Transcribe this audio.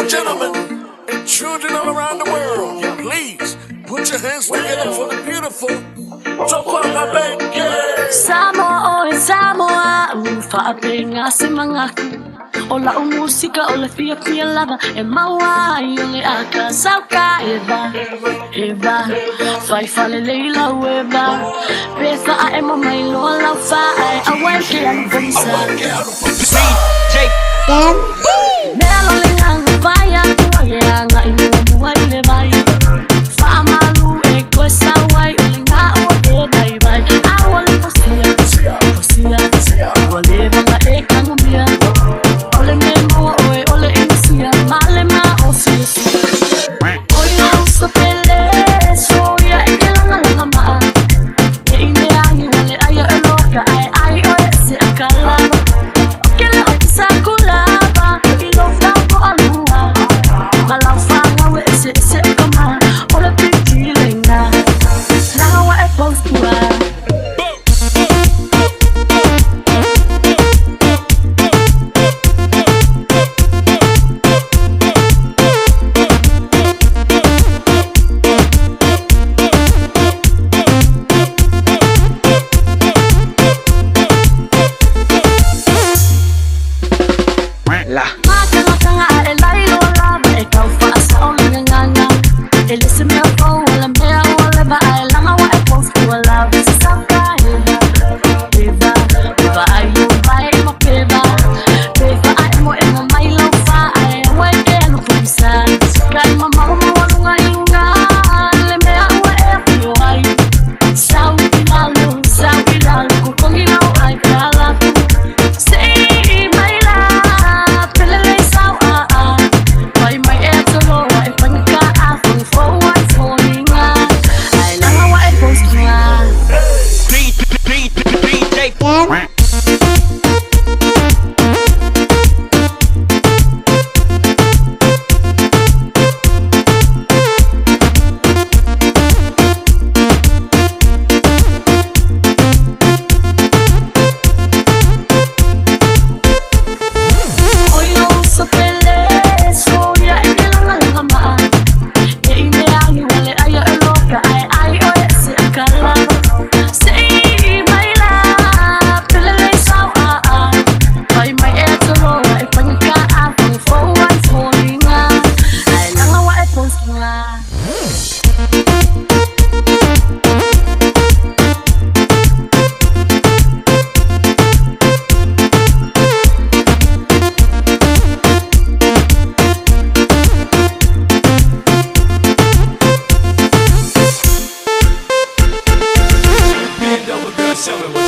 and gentlemen, and children all around the world, please put your hands together for the beautiful Topanga Baby. Samoa, Samoa, ufaapinga si mga ola musika, ola fia lava, e maua yung aka sauka eba, fai fale leila weba, befa a emo mai lola fai, awake and bonsa. DJ Melo lengang faya, ya nga inu buhay lebay, famalu e kwesa wai, ulinga o e bye bye, awal posia, wale mga e kangubia. Ole memo, ole insia, male ma osis. Oye usa pele, soya e langa ma. E ine ani wale aya eloka, ai oe se akala. Okele okisa kulaba, ilo famo alua. Malau fanga we se kama, ole piti lenga. Now wa e postua. Tell me what